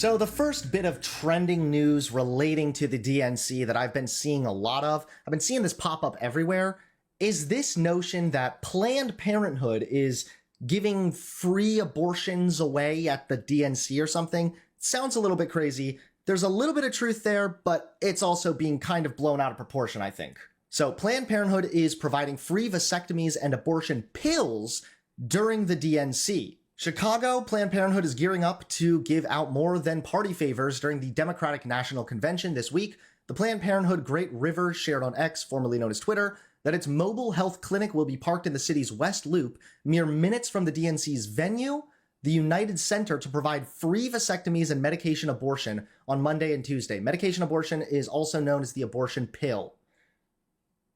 So the first bit of trending news relating to the DNC that I've been seeing a lot of, I've been seeing this pop up everywhere, is this notion that Planned Parenthood is giving free abortions away at the DNC or something. Sounds a little bit crazy. There's a little bit of truth there, but it's also being kind of blown out of proportion, I think. So Planned Parenthood is providing free vasectomies and abortion pills during the DNC. Chicago, Planned Parenthood is gearing up to give out more than party favors during the Democratic National Convention this week. The Planned Parenthood Great River shared on X, formerly known as Twitter, that its mobile health clinic will be parked in the city's West Loop, mere minutes from the DNC's venue, the United Center, to provide free vasectomies and medication abortion on Monday and Tuesday. Medication abortion is also known as the abortion pill.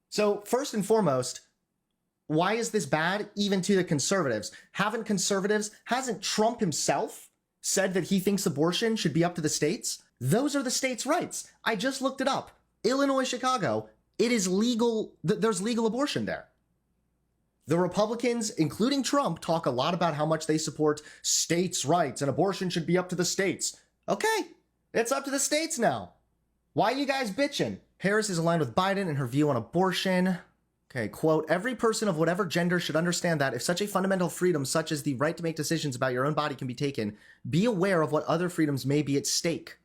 So first and foremost, why is this bad even to the conservatives? Hasn't Trump himself said that he thinks abortion should be up to the states? Those are the states' rights. I just looked it up. Illinois, Chicago, it is legal, there's legal abortion there. The Republicans, including Trump, talk a lot about how much they support states' rights and abortion should be up to the states. Okay, it's up to the states now. Why are you guys bitching? Harris is aligned with Biden in her view on abortion. Okay, quote, every person of whatever gender should understand that if such a fundamental freedom such as the right to make decisions about your own body can be taken, be aware of what other freedoms may be at stake.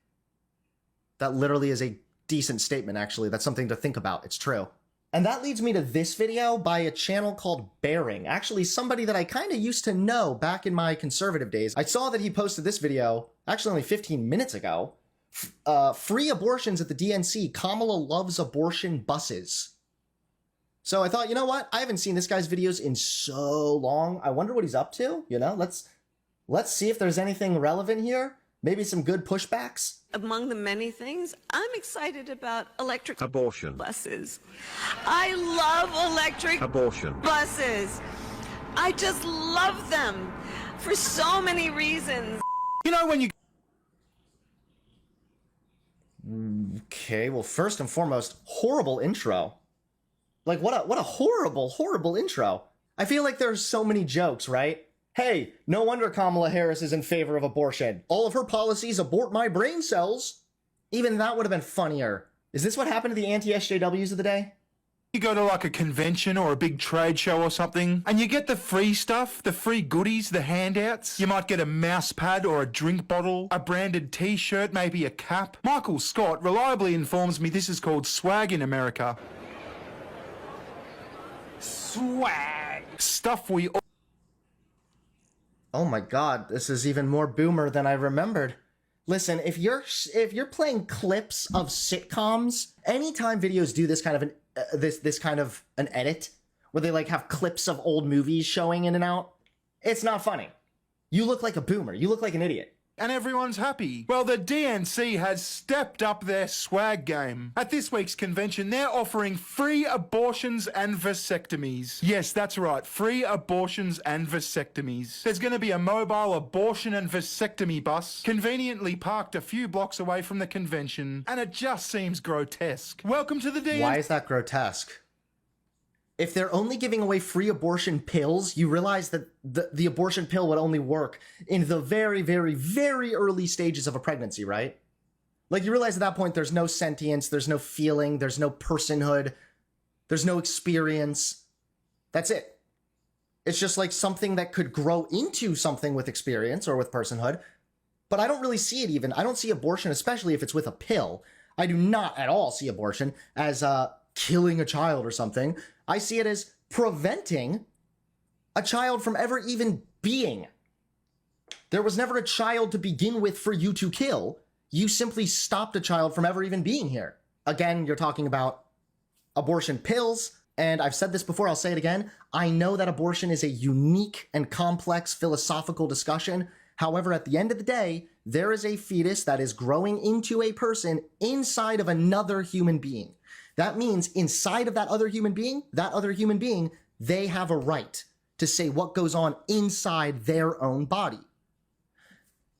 That literally is a decent statement, actually. That's something to think about. It's true. And that leads me to this video by a channel called Bearing. Actually, somebody that I kind of used to know back in my conservative days. I saw that he posted this video, actually only 15 minutes ago. Free abortions at the DNC. Kamala loves abortion buses. So I thought, you know what? I haven't seen this guy's videos in so long. I wonder what he's up to. You know, let's see if there's anything relevant here. Maybe some good pushbacks. Among the many things, I'm excited about electric abortion buses. I love electric abortion buses. I just love them for so many reasons. You know, when you... Okay, well, first and foremost, horrible intro. Like, what a horrible intro. I feel like there's so many jokes, right? Hey, no wonder Kamala Harris is in favor of abortion. All of her policies abort my brain cells. Even that would have been funnier. Is this what happened to the anti-SJWs of the day? You go to like a convention or a big trade show or something, and you get the free stuff, the free goodies, the handouts. You might get a mouse pad or a drink bottle, a branded t-shirt, maybe a cap. Michael Scott reliably informs me this is called swag in America. Swag. Stuff we all... Oh my god, this is even more boomer than I remembered. Listen, if you're playing clips of sitcoms, anytime videos do this kind of an edit where they like have clips of old movies showing in and out, it's not funny. You look like a boomer. You look like an idiot. And everyone's happy. Well, the DNC has stepped up their swag game. At this week's convention, they're offering free abortions and vasectomies. Yes, that's right, free abortions and vasectomies. There's going to be a mobile abortion and vasectomy bus conveniently parked a few blocks away from the convention, and it just seems grotesque. Welcome to the DNC. Why is that grotesque? If they're only giving away free abortion pills, you realize that the abortion pill would only work in the very, very, very early stages of a pregnancy, right? Like, you realize at that point there's no sentience, there's no feeling, there's no personhood, there's no experience. That's it. It's just like something that could grow into something with experience or with personhood, but I don't really see it even. I don't see abortion, especially if it's with a pill. I do not at all see abortion as killing a child or something. I see it as preventing a child from ever even being. There was never a child to begin with for you to kill. You simply stopped a child from ever even being here. Again, you're talking about abortion pills, and I've said this before, I'll say it again. I know that abortion is a unique and complex philosophical discussion. However, at the end of the day, there is a fetus that is growing into a person inside of another human being. That means inside of that other human being, they have a right to say what goes on inside their own body.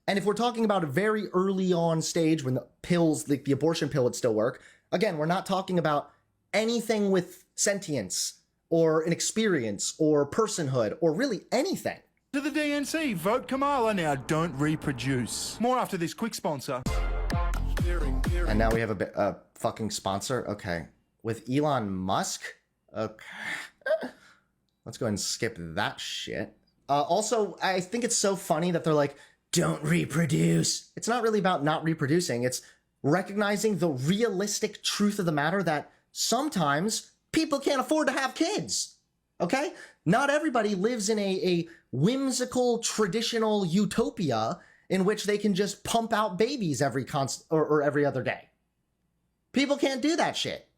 And if we're talking about a very early on stage when the pills, like the abortion pill would still work, again, we're not talking about anything with sentience or an experience or personhood or really anything. to the DNC. Vote Kamala now. Don't reproduce. More after this quick sponsor. And now we have a fucking sponsor. Okay. With Elon Musk? Okay. Let's go ahead and skip that shit. Also, I think it's so funny that they're like, don't reproduce. It's not really about not reproducing. It's recognizing the realistic truth of the matter that sometimes people can't afford to have kids. Okay? Not everybody lives in a whimsical, traditional utopia in which they can just pump out babies every every other day. People can't do that shit.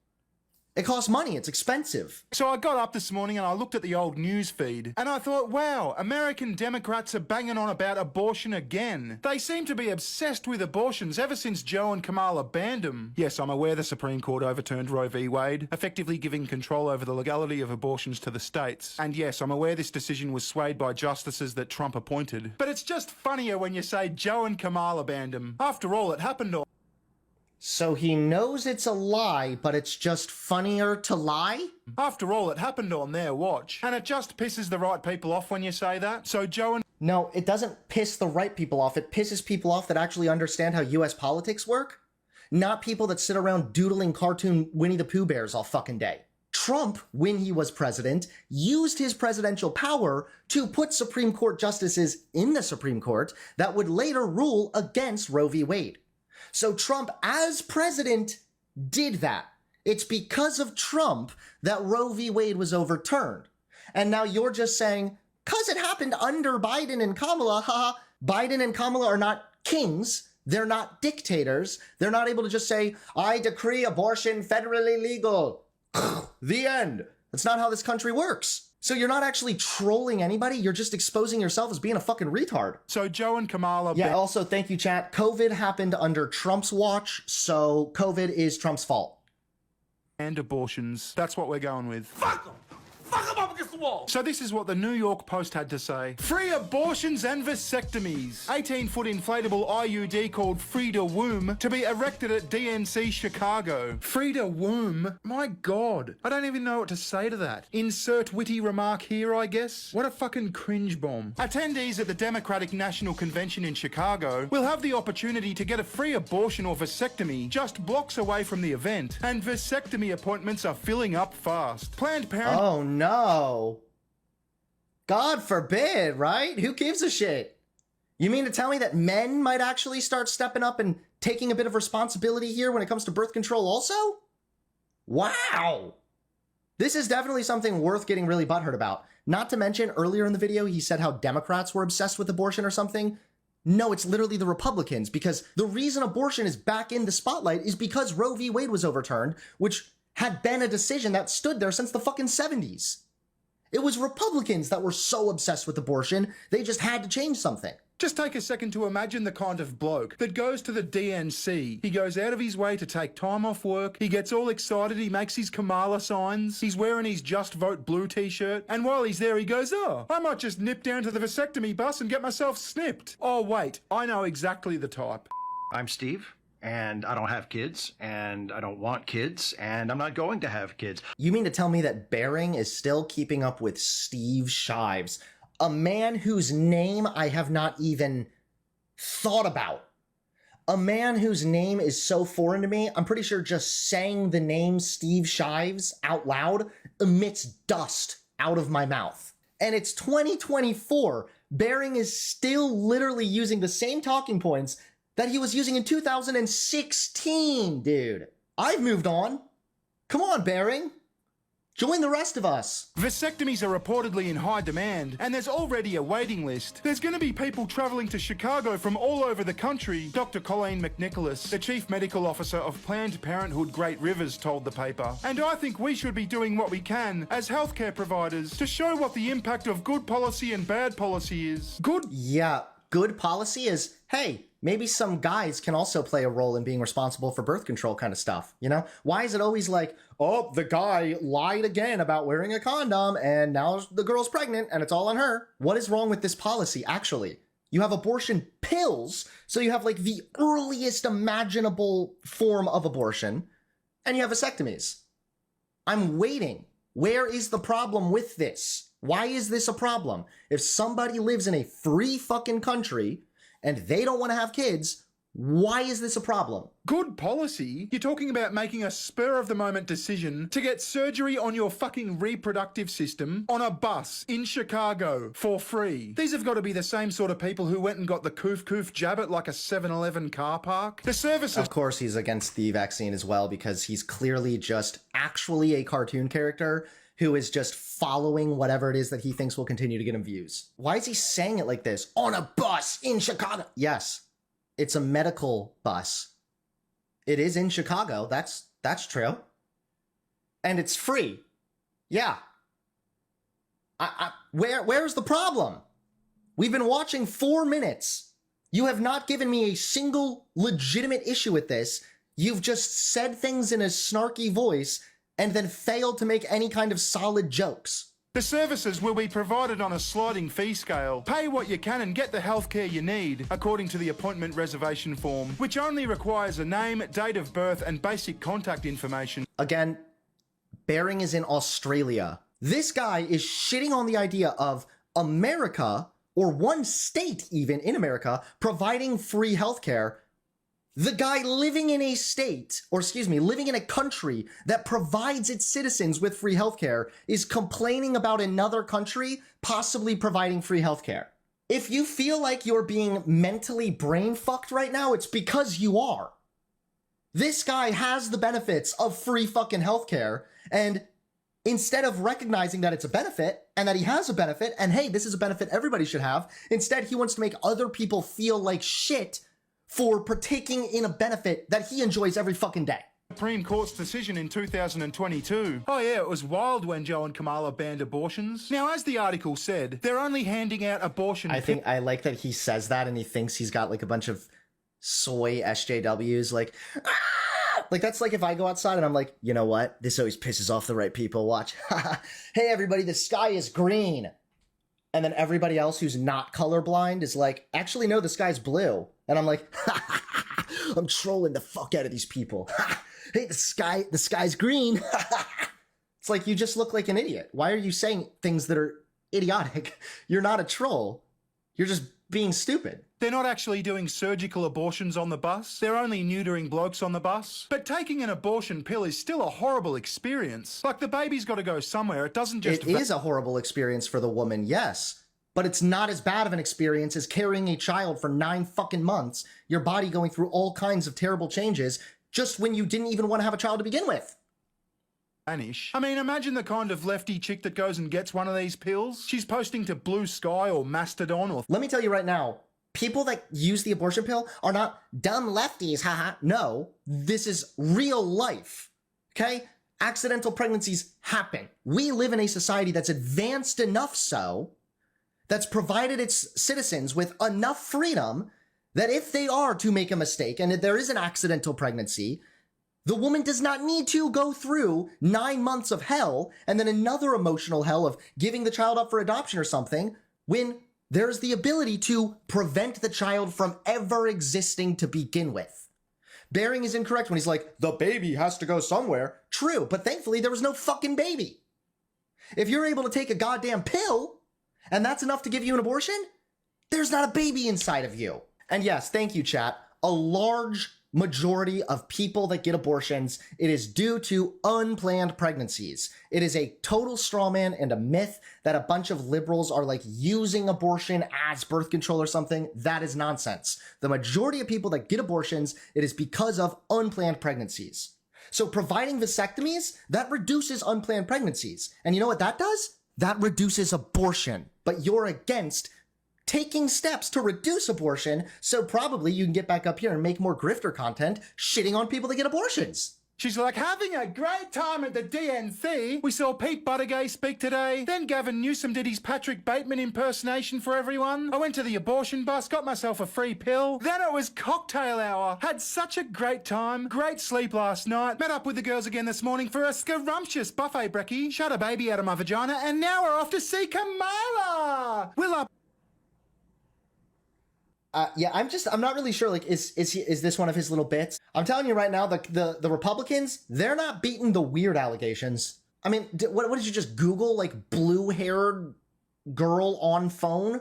It costs money. It's expensive. So I got up this morning and I looked at the old news feed and I thought, wow, American Democrats are banging on about abortion again. They seem to be obsessed with abortions ever since Joe and Kamala banned them. Yes, I'm aware the Supreme Court overturned Roe v. Wade, effectively giving control over the legality of abortions to the states. And yes, I'm aware this decision was swayed by justices that Trump appointed. But it's just funnier when you say Joe and Kamala banned them. After all, it happened all. So he knows it's a lie, but it's just funnier to lie? After all, it happened on their watch. And it just pisses the right people off when you say that. So Joe and... No, it doesn't piss the right people off. It pisses people off that actually understand how US politics work. Not people that sit around doodling cartoon Winnie the Pooh bears all fucking day. Trump, when he was president, used his presidential power to put Supreme Court justices in the Supreme Court that would later rule against Roe v. Wade. So Trump, as president, did that. It's because of Trump that Roe v. Wade was overturned. And now you're just saying, because it happened under Biden and Kamala, haha, Biden and Kamala are not kings. They're not dictators. They're not able to just say, I decree abortion federally legal. The end. That's not how this country works. So you're not actually trolling anybody. You're just exposing yourself as being a fucking retard. So Joe and Kamala... Yeah, also, thank you, chat. COVID happened under Trump's watch, so COVID is Trump's fault. And abortions. That's what we're going with. Fuck them! Fuck them up against the wall! So this is what the New York Post had to say. Free abortions and vasectomies. 18-foot inflatable IUD called Frida Womb to be erected at DNC Chicago. Frida Womb? My God. I don't even know what to say to that. Insert witty remark here, I guess. What a fucking cringe bomb. Attendees at the Democratic National Convention in Chicago will have the opportunity to get a free abortion or vasectomy just blocks away from the event. And vasectomy appointments are filling up fast. Planned Parenthood... Oh, no. God forbid, right? Who gives a shit? You mean to tell me that men might actually start stepping up and taking a bit of responsibility here when it comes to birth control also? Wow. This is definitely something worth getting really butthurt about. Not to mention, earlier in the video, he said how Democrats were obsessed with abortion or something. No, it's literally the Republicans, because the reason abortion is back in the spotlight is because Roe v. Wade was overturned, which had been a decision that stood there since the fucking 70s. It was Republicans that were so obsessed with abortion, they just had to change something. Just take a second to imagine the kind of bloke that goes to the DNC. He goes out of his way to take time off work. He gets all excited. He makes his Kamala signs. He's wearing his Just Vote Blue t-shirt. And while he's there, he goes, oh, I might just nip down to the vasectomy bus and get myself snipped. Oh, wait, I know exactly the type. I'm Steve. And I don't have kids, and I don't want kids, and I'm not going to have kids. You mean to tell me that Bering is still keeping up with Steve Shives, a man whose name I have not even thought about? A man whose name is so foreign to me, I'm pretty sure just saying the name Steve Shives out loud emits dust out of my mouth. And it's 2024. Bering is still literally using the same talking points that he was using in 2016, dude. I've moved on. Come on, Bering. Join the rest of us. Vasectomies are reportedly in high demand, and there's already a waiting list. There's going to be people traveling to Chicago from all over the country. Dr. Colleen McNicholas, the Chief Medical Officer of Planned Parenthood Great Rivers, told the paper. And I think we should be doing what we can as healthcare providers to show what the impact of good policy and bad policy is. Yeah, good policy is, hey, maybe some guys can also play a role in being responsible for birth control kind of stuff, you know? Why is it always like, oh, the guy lied again about wearing a condom and now the girl's pregnant and it's all on her? What is wrong with this policy, actually? You have abortion pills, so you have like the earliest imaginable form of abortion, and you have vasectomies. I'm waiting. Where is the problem with this? Why is this a problem? If somebody lives in a free fucking country and they don't want to have kids, why is this a problem? Good policy? You're talking about making a spur-of-the-moment decision to get surgery on your fucking reproductive system on a bus in Chicago for free. These have got to be the same sort of people who went and got the coof jab at like a 7-Eleven car park. The services... Of course he's against the vaccine as well because he's clearly just actually a cartoon character who is just following whatever it is that he thinks will continue to get him views. Why is he saying it like this? On a bus in Chicago. Yes. It's a medical bus. It is in Chicago. That's true. And it's free. Yeah. Where's the problem? We've been watching 4 minutes. You have not given me a single legitimate issue with this. You've just said things in a snarky voice and then failed to make any kind of solid jokes. The services will be provided on a sliding fee scale. Pay what you can and get the healthcare you need, according to the appointment reservation form, which only requires a name, date of birth, and basic contact information. Again, Bering is in Australia. This guy is shitting on the idea of America, or one state even in America, providing free healthcare. The guy living in a state, or excuse me, living in a country that provides its citizens with free healthcare is complaining about another country possibly providing free healthcare. If you feel like you're being mentally brain fucked right now, it's because you are. This guy has the benefits of free fucking healthcare, and instead of recognizing that it's a benefit and that he has a benefit, and hey, this is a benefit everybody should have, instead he wants to make other people feel like shit for partaking in a benefit that he enjoys every fucking day. Supreme Court's decision in 2022. Oh yeah, it was wild when Joe and Kamala banned abortions. Now, as the article said, they're only handing out abortion... I like that he says that and he thinks he's got like a bunch of soy SJWs, like, ah! Like that's like if I go outside and I'm like, you know what? This always pisses off the right people. Watch. Hey everybody, the sky is green. And then everybody else who's not colorblind is like, actually no, the sky's blue. And I'm like, I'm trolling the fuck out of these people. Hey, the sky's green. It's like, you just look like an idiot. Why are you saying things that are idiotic? You're not a troll. You're just being stupid. They're not actually doing surgical abortions on the bus. They're only neutering blokes on the bus. But taking an abortion pill is still a horrible experience. Like, the baby's got to go somewhere. It doesn't just... It is a horrible experience for the woman, yes. But it's not as bad of an experience as carrying a child for 9 fucking months, your body going through all kinds of terrible changes, just when you didn't even want to have a child to begin with. Spanish. I mean, imagine the kind of lefty chick that goes and gets one of these pills. She's posting to Blue Sky or Mastodon or... Let me tell you right now, people that use the abortion pill are not dumb lefties, haha. No, this is real life, okay? Accidental pregnancies happen. We live in a society that's advanced enough so, that's provided its citizens with enough freedom that if they are to make a mistake and if there is an accidental pregnancy, the woman does not need to go through 9 months of hell and then another emotional hell of giving the child up for adoption or something when there's the ability to prevent the child from ever existing to begin with. Bering is incorrect when he's like, the baby has to go somewhere. True, but thankfully there was no fucking baby. If you're able to take a goddamn pill and that's enough to give you an abortion, there's not a baby inside of you. And yes, thank you, chat. A large majority of people that get abortions, it is due to unplanned pregnancies. It is a total straw man and a myth that a bunch of liberals are like using abortion as birth control or something. That is nonsense. The majority of people that get abortions, it is because of unplanned pregnancies. So providing vasectomies, that reduces unplanned pregnancies. And you know what that does? That reduces abortion. But you're against taking steps to reduce abortion, so probably you can get back up here and make more grifter content shitting on people that get abortions. She's like, having a great time at the DNC. We saw Pete Buttigieg speak today. Then Gavin Newsom did his Patrick Bateman impersonation for everyone. I went to the abortion bus, got myself a free pill. Then it was cocktail hour. Had such a great time. Great sleep last night. Met up with the girls again this morning for a scrumptious buffet brekkie. Shut a baby out of my vagina. And now we're off to see Kamala. Will up. Yeah, I'm not really sure, like, is this one of his little bits? I'm telling you right now, the Republicans, they're not beating the weird allegations. I mean, what did you just Google, like, blue-haired girl on phone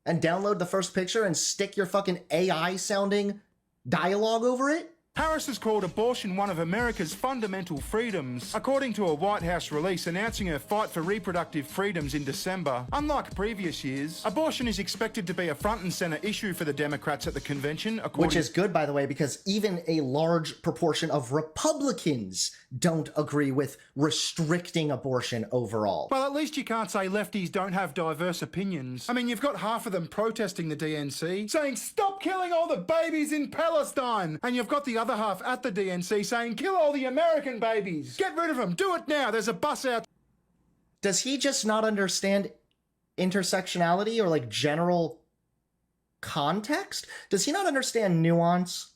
and download the first picture and stick your fucking AI-sounding dialogue over it? Harris has called abortion one of America's fundamental freedoms, according to a White House release announcing her fight for reproductive freedoms in December. Unlike previous years, abortion is expected to be a front and center issue for the Democrats at the convention, Which is good, by the way, because even a large proportion of Republicans don't agree with restricting abortion overall. Well, at least you can't say lefties don't have diverse opinions. I mean, you've got half of them protesting the DNC, saying, "Stop killing all the babies in Palestine!" And you've got the other half at the DNC saying, "Kill all the American babies! Get rid of them! Do it now! There's a bus out." Does he just not understand intersectionality or, like, general context? Does he not understand nuance?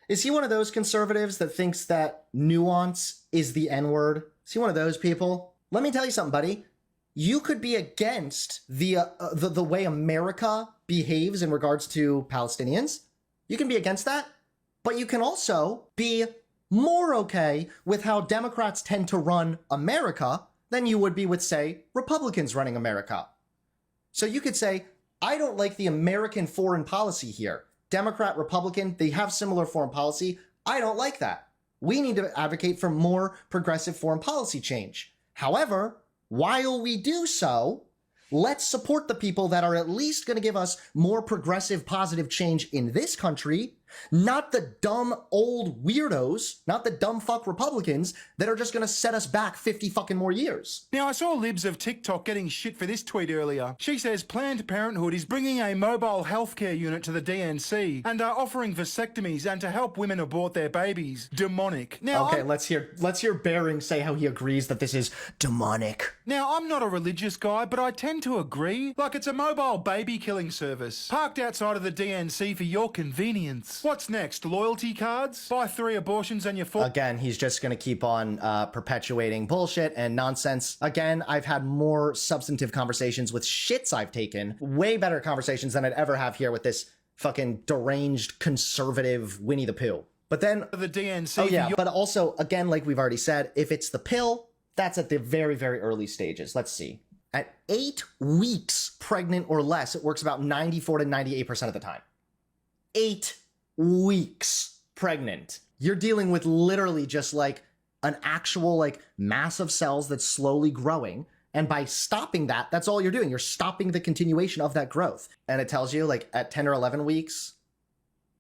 Is he one of those conservatives that thinks that nuance is the N-word? Is he one of those people? Let me tell you something, buddy. You could be against the way America behaves in regards to Palestinians. You can be against that. But you can also be more okay with how Democrats tend to run America than you would be with, say, Republicans running America. So you could say, I don't like the American foreign policy here. Democrat, Republican, they have similar foreign policy. I don't like that. We need to advocate for more progressive foreign policy change. However, while we do so, let's support the people that are at least going to give us more progressive, positive change in this country, not the dumb old weirdos, not the dumb fuck Republicans that are just going to set us back 50 fucking more years. Now, I saw libs of TikTok getting shit for this tweet earlier. She says Planned Parenthood is bringing a mobile healthcare unit to the DNC and are offering vasectomies and to help women abort their babies. Demonic. Now, okay, let's hear Bering say how he agrees that this is demonic. Now, I'm not a religious guy, but I tend to agree. Like, it's a mobile baby killing service, parked outside of the DNC for your convenience. What's next? Loyalty cards? Buy 3 abortions and you're full. Again, he's just going to keep on perpetuating bullshit and nonsense. Again, I've had more substantive conversations with shits I've taken. Way better conversations than I'd ever have here with this fucking deranged conservative Winnie the Pooh. But then The DNC. oh yeah, but also, again, like we've already said, if it's the pill, that's at the very, very early stages. Let's see. At 8 weeks pregnant or less, it works about 94 to 98% of the time. 8 weeks pregnant. You're dealing with literally just like an actual like mass of cells that's slowly growing. And by stopping that, that's all you're doing. You're stopping the continuation of that growth. And it tells you like at 10 or 11 weeks,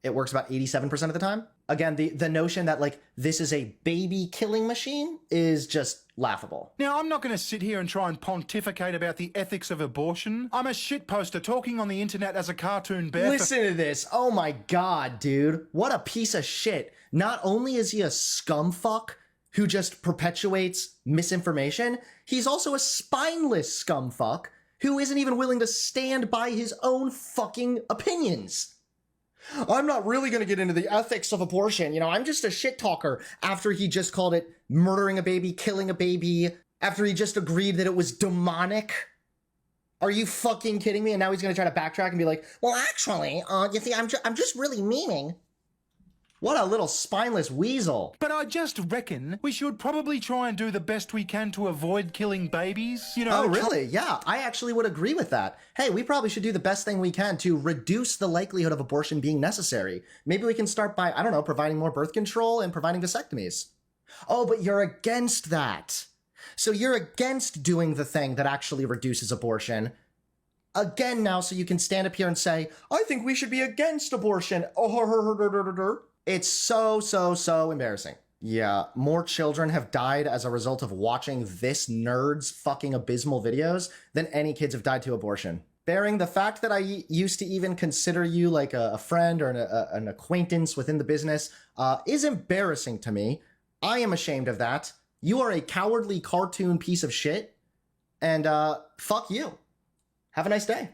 it works about 87% of the time. Again, the notion that like this is a baby killing machine is just laughable. Now, I'm not going to sit here and try and pontificate about the ethics of abortion. I'm a shitposter talking on the internet as a cartoon bear. Listen to this. Oh my god, dude. What a piece of shit. Not only is he a scumfuck who just perpetuates misinformation, he's also a spineless scumfuck who isn't even willing to stand by his own fucking opinions. I'm not really going to get into the ethics of abortion. You know, I'm just a shit talker after he just called it murdering a baby, killing a baby, after he just agreed that it was demonic. Are you fucking kidding me? And now he's going to try to backtrack and be like, well, actually, you see, I'm just really memeing. What a little spineless weasel. But I just reckon we should probably try and do the best we can to avoid killing babies. You know. Oh, really? Yeah, I actually would agree with that. Hey, we probably should do the best thing we can to reduce the likelihood of abortion being necessary. Maybe we can start by, I don't know, providing more birth control and providing vasectomies. Oh, but you're against that. So you're against doing the thing that actually reduces abortion. Again now, so you can stand up here and say, I think we should be against abortion. It's so embarrassing. Yeah, more children have died as a result of watching this nerd's fucking abysmal videos than any kids have died to abortion. Bearing the fact that I used to even consider you like a friend or an acquaintance within the business is embarrassing to me. I am ashamed of that. You are a cowardly cartoon piece of shit, and fuck you. Have a nice day.